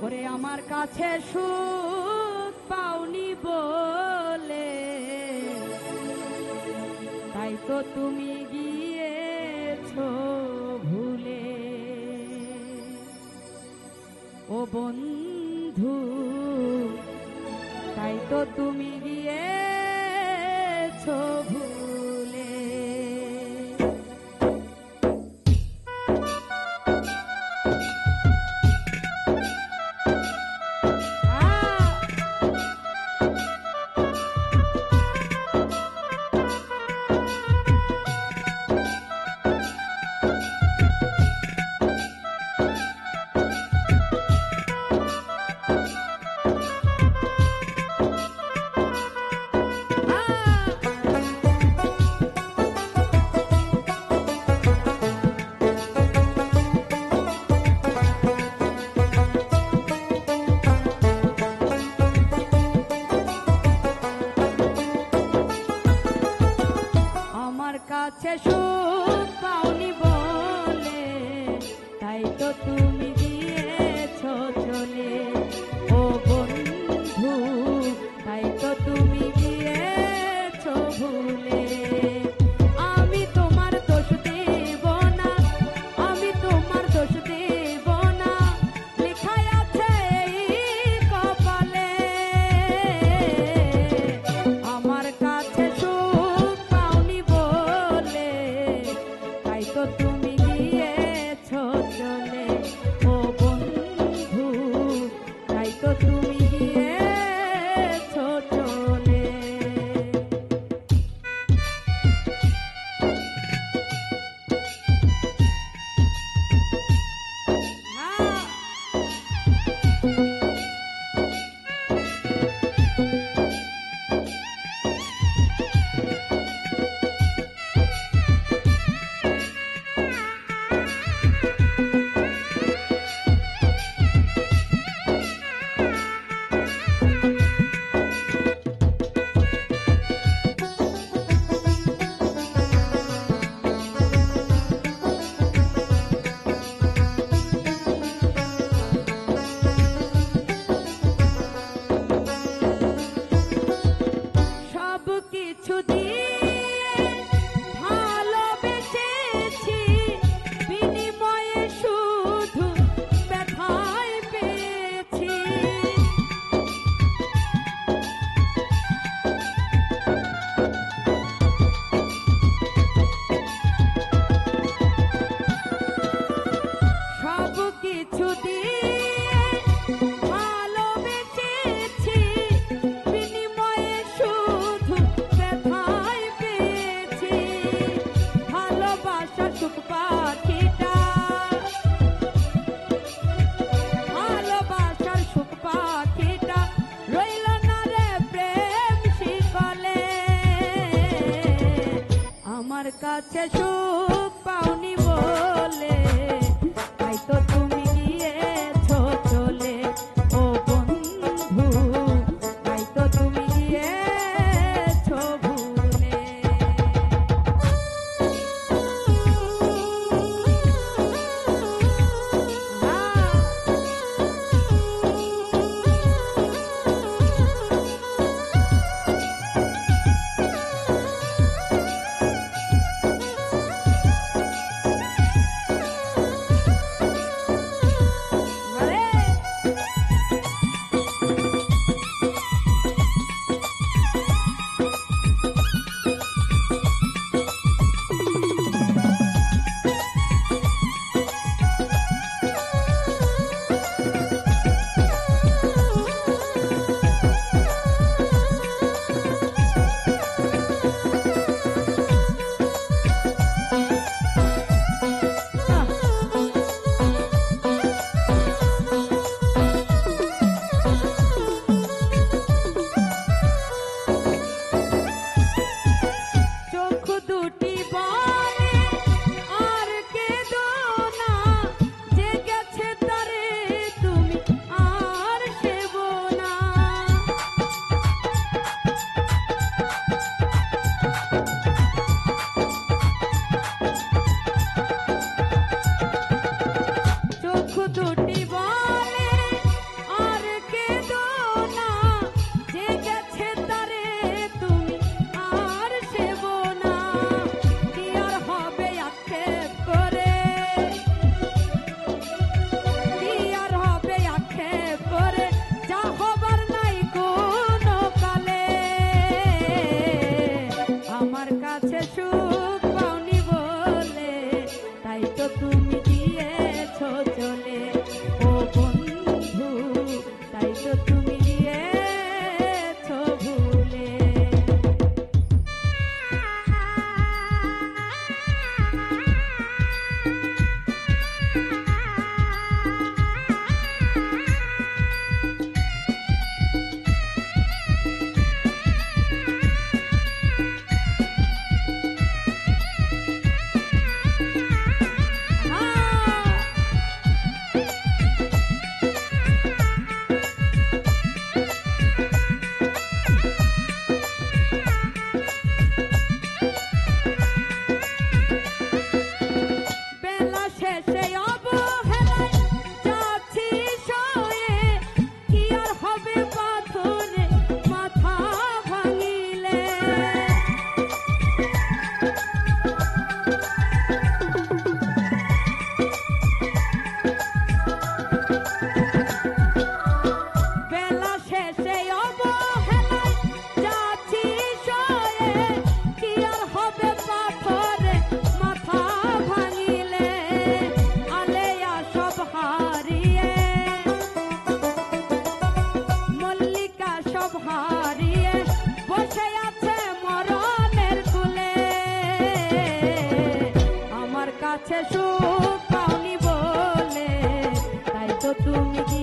ওরে আমার কাছে সুখ পাওনি বলে, তাই তো তুমি গিয়েছো ভুলে। ও বন্ধু, তাই তো তুমি গিয়েছো ভুলে। কাছে সুখ পাওনি বলে, তাই তো তুমি গিয়েছো চলে। ও বন্ধু, তাই তো তুমি গিয়েছো ভুলে। আমি তোমার দোষ দেব না, আমি তোমার দোষ দেব না, লেখাই আছে এই কপালে। আমার কাছে সুখ পাওনি বলে, তাই তো তুমি গিয়েছো চলে। ও বন্ধু, তাই তো তুমি গিয়েছো চলে। কিছু দিয়ে ভালোবেসেছি, বিনিময়ে শুধু ব্যথাই পেয়েছি। সব কিছু দিয়ে আমার কাছে সুখ পাওনি বলে, তাই তো তুমি গিয়েছো চলে। ও বন্ধু, তাই তো তুমি গিয়েছো ভুলে। তুমি